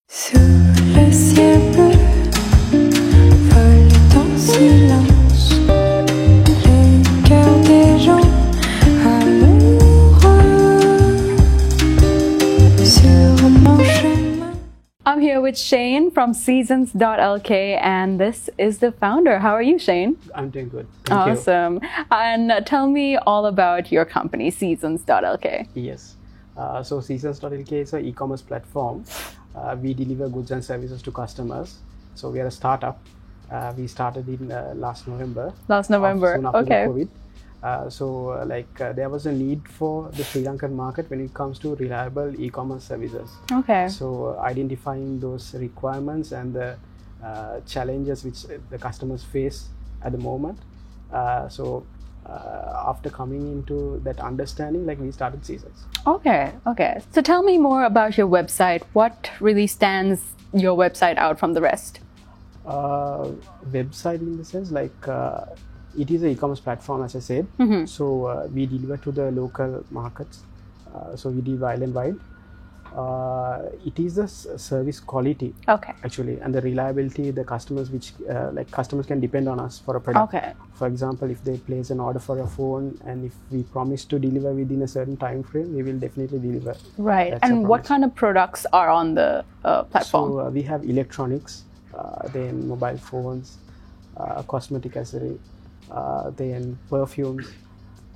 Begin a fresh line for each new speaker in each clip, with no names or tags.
Sous le ciel bleu, vole en silence les cœurs des gens amoureux sur mon chemin.
I'm here with Shane from Seasons.lk, and this is the founder. How are you, Shane?
I'm doing good. Thank you.
Awesome. And tell me all about your company, Seasons.lk.
Yes. So Seasons.lk is an e-commerce platform. We deliver goods and services to customers. So we are a startup. We started in last November.
Last November.
Soon after
Okay.
the COVID. There was a need for the Sri Lankan market when it comes to reliable e-commerce services.
Okay.
So identifying those requirements and the challenges which the customers face at the moment. After coming into that understanding, we started Seasons.
Okay. So tell me more about your website. What really stands your website out from the rest?
Website in the sense it is an e-commerce platform, as I said.
Mm-hmm.
So we deliver to the local markets. So we deliver island-wide. It is the service quality,
Okay.
actually, and the reliability. The customers, customers can depend on us for a product.
Okay.
For example, if they place an order for a phone, and if we promise to deliver within a certain time frame, we will definitely deliver.
Right.
That's a
And what
promise.
kind of products are on the platform?
So we have electronics, then mobile phones, cosmetic accessory, then perfumes.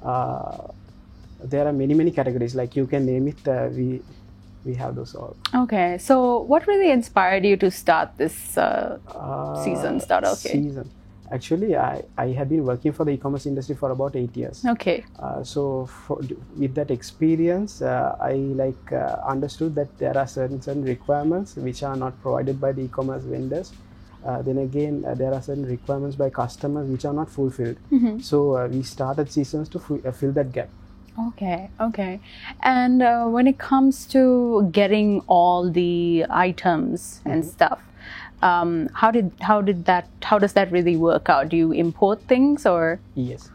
There are many categories. Like you can name it. We have those all.
Okay. So what really inspired you to start this Seasons.lk?
Season. Actually, I have been working for the e-commerce industry for about 8 years.
Okay.
With that experience, I understood that there are certain requirements which are not provided by the e-commerce vendors. Then again, there are certain requirements by customers which are not fulfilled.
Mm-hmm.
So we started Seasons to fill that gap.
Okay. And when it comes to getting all the items and stuff, how does that really work out? Do you import things or?
Yes.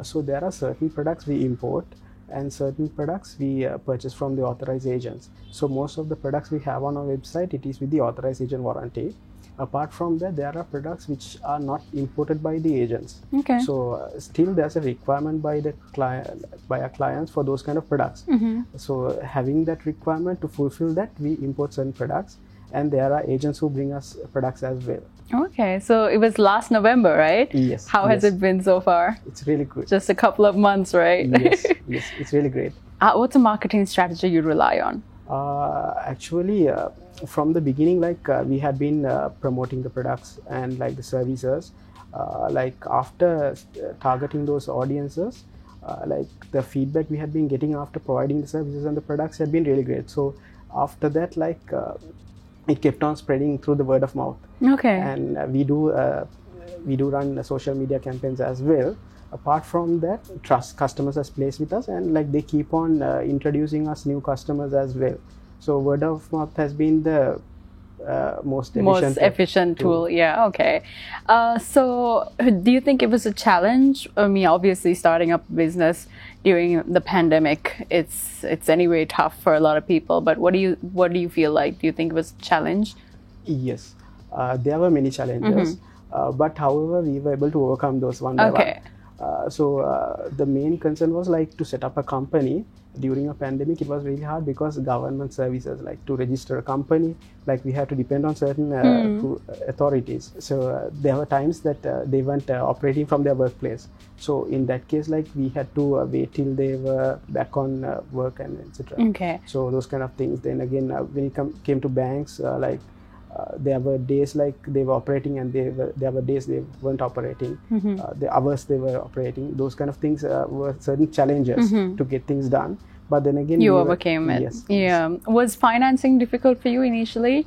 So there are certain products we import and certain products we purchase from the authorized agents. So most of the products we have on our website, it is with the authorized agent warranty. Apart from that, there are products which are not imported by the agents.
Okay.
So still there's a requirement by the client, by our clients for those kind of products.
Mm-hmm.
So having that requirement, to fulfill that, we import certain products, and there are agents who bring us products as well.
Okay. So it was last November, right?
Yes.
How has
yes.
it been so far?
It's really good.
Just a couple of months, right?
Yes, it's really great.
What's a marketing strategy you rely on?
Actually, from the beginning, we had been promoting the products and the services. After targeting those audiences, the feedback we had been getting after providing the services and the products had been really great. So after that, it kept on spreading through the word of mouth.
Okay.
And we do run social media campaigns as well. Apart from that, trust customers has placed with us, and they keep on introducing us new customers as well. So word of mouth has been the most
efficient tool. Yeah. Okay. So do you think it was a challenge? I mean, obviously starting up a business during the pandemic, it's anyway tough for a lot of people. But what do you feel like? Do you think it was a challenge?
Yes, there were many challenges, but however we were able to overcome those one by
Okay.
one. The main concern was to set up a company. During a pandemic, it was really hard because government services, to register a company, we had to depend on certain authorities. So there were times that they weren't operating from their workplace. So in that case, we had to wait till they were back on work and etc.
Okay.
So those kind of things. Then again, when it came to banks, there were days they were operating, and there were days they weren't operating.
Mm-hmm.
The hours they were operating, those kind of things were certain challenges to get things done. But then again,
You overcame it.
Yes.
Yeah. Was financing difficult for you initially?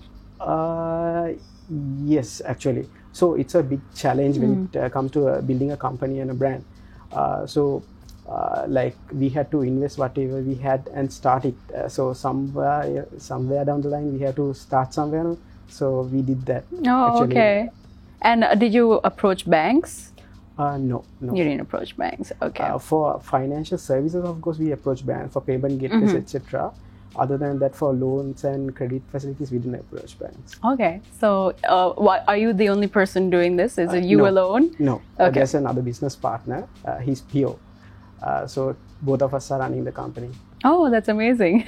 Yes, actually. So it's a big challenge when it comes to building a company and a brand. We had to invest whatever we had and start it. So somewhere down the line, we had to start somewhere. So we did that.
Oh,
actually.
okay. And did you approach banks?
No.
You didn't approach banks. Okay.
For financial services, of course, we approach banks for payment gateways, etc. Other than that, for loans and credit facilities, we didn't approach banks.
Okay. So, are you the only person doing this? Is it you
No.
alone?
No,
Okay.
there's another business partner. He's PO. So both of us are running the company.
Oh, that's amazing.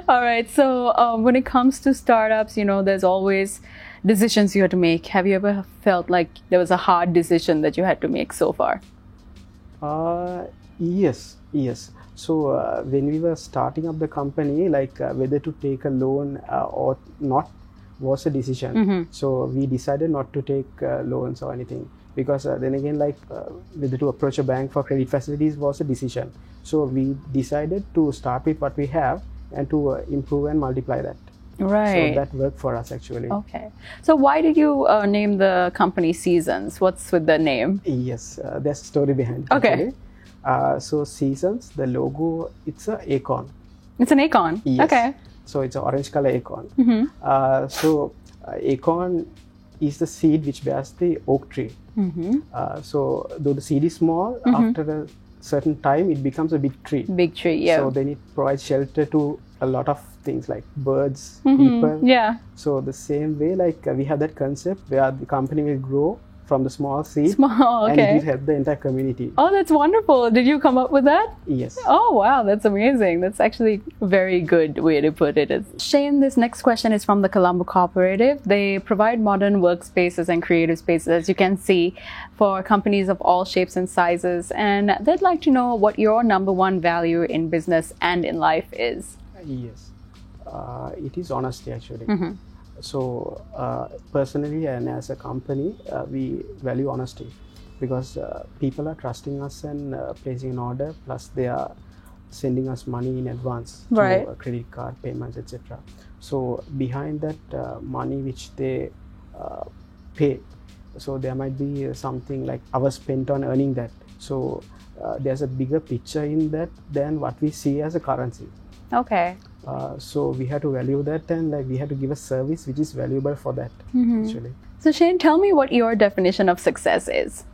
All right. So, when it comes to startups, there's always decisions you have to make. Have you ever felt like there was a hard decision that you had to make so far?
Yes. So when we were starting up the company, like whether to take a loan or not was a decision. So we decided not to take loans or anything, because then again, like whether to approach a bank for credit facilities was a decision. So we decided to start with what we have and to improve and multiply that.
Right.
So that worked for us actually.
Okay. So why did you name the company Seasons? What's with the name?
Yes, there's a story behind it.
Okay.
Actually. So Seasons, the logo, it's an acorn.
It's an acorn.
Yes.
Okay.
So it's an orange color acorn. So acorn is the seed which bears the oak tree. So though the seed is small, after a certain time it becomes a big tree.
Big tree. Yeah.
So then it provides shelter to a lot of things like birds, people.
Yeah.
So the same way, like we have that concept where the company will grow from the small seed,
Small.
and it
Okay.
will help the entire community.
Oh, that's wonderful. Did you come up with that?
Yes.
Oh, wow. That's amazing. That's actually a very good way to put it. Shane, this next question is from the Colombo Cooperative. They provide modern workspaces and creative spaces, as you can see, for companies of all shapes and sizes. And they'd like to know what your number one value in business and in life is.
Yes. It is honesty actually. So personally and as a company, we value honesty, because people are trusting us and placing an order, plus they are sending us money in advance
Right.
through credit card payments, etc. So behind that money which they pay, so there might be something like hours spent on earning that. So there's a bigger picture in that than what we see as a currency.
Okay.
So we have to value that, and like we have to give a service which is valuable for that actually.
So, Shane, tell me what your definition of success is.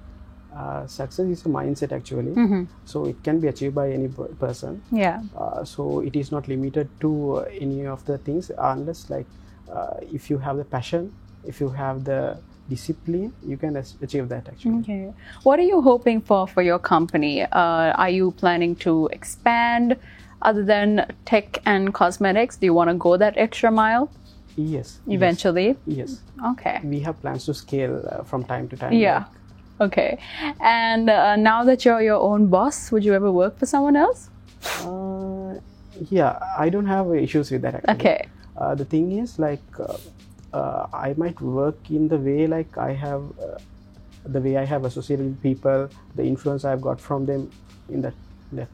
Success is a mindset actually. So it can be achieved by any person.
Yeah.
So it is not limited to any of the things, unless like if you have the passion, if you have the discipline, you can achieve that actually.
Okay. What are you hoping for your company? Are you planning to expand other than tech and cosmetics? Do you want to go that extra mile
Yes.
eventually?
Yes.
Okay.
We have plans to scale from time to time.
Yeah. Okay. And now that you're your own boss, would you ever work for someone else?
Yeah, I don't have issues with that actually.
Okay.
The thing is, like, I might work in the way like I have, the way I have associated with people, the influence I've got from them in that manner.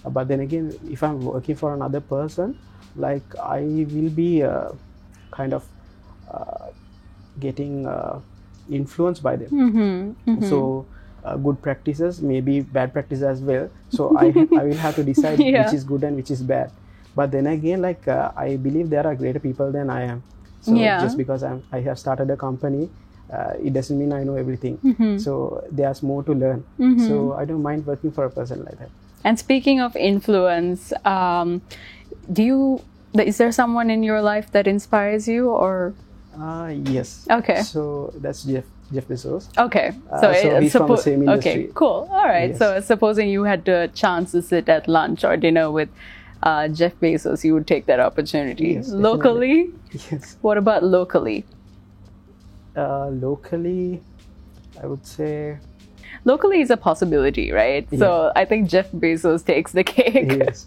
But then again, if I'm working for another person, like I will be kind of getting influenced by them. So good practices, maybe bad practices as well. So I will have to decide
Yeah.
which is good and which is bad. But then again, like I believe there are greater people than I am. So
Yeah.
just because I have started a company, it doesn't mean I know everything. So there's more to learn. So I don't mind working for a person like that.
And speaking of influence, is there someone in your life that inspires you, or?
Yes.
Okay.
So that's Jeff Bezos.
Okay.
So he's from the same industry.
Okay, cool. All right.
Yes.
So supposing you had the chance to sit at lunch or dinner with Jeff Bezos, you would take that opportunity.
Yes,
Locally?
Yes.
What about locally?
Locally, I would say
Locally is a possibility, right? So I think Jeff Bezos takes the cake.
yes.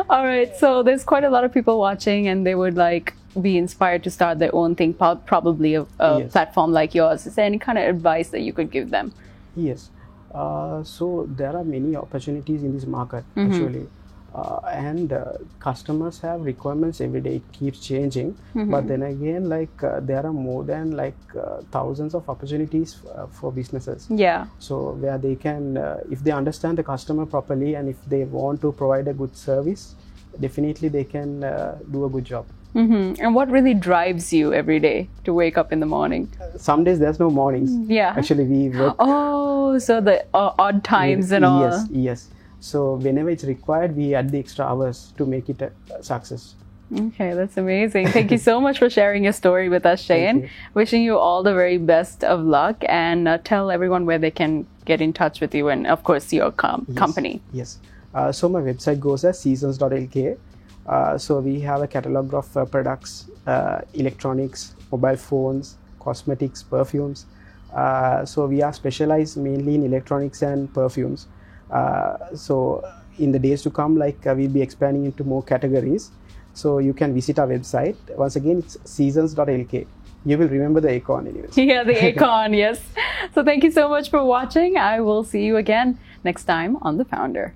All right. So there's quite a lot of people watching, and they would like be inspired to start their own thing, probably a
Yes.
platform like yours. Is there any kind of advice that you could give them?
Yes. So there are many opportunities in this market actually. And customers have requirements every day. It keeps changing. But then again, like there are more than like thousands of opportunities for businesses.
Yeah.
So where they can, if they understand the customer properly and if they want to provide a good service, definitely they can do a good job.
And what really drives you every day to wake up in the morning?
Some days there's no mornings.
Yeah.
Actually, we work.
Oh, so the odd times and all.
Yes. So whenever it's required, we add the extra hours to make it a success.
Okay, that's amazing. Thank you so much for sharing your story with us, Shane.
you.
Wishing you all the very best of luck, and tell everyone where they can get in touch with you and, of course, your company.
Yes. So my website goes as seasons.lk. So we have a catalog of products, electronics, mobile phones, cosmetics, perfumes. So we are specialized mainly in electronics and perfumes. So in the days to come, like we'll be expanding into more categories. So you can visit our website. Once again, it's seasons.lk. You will remember the icon anyways.
Yeah, the icon, yes. So thank you so much for watching. I will see you again next time on The Founder.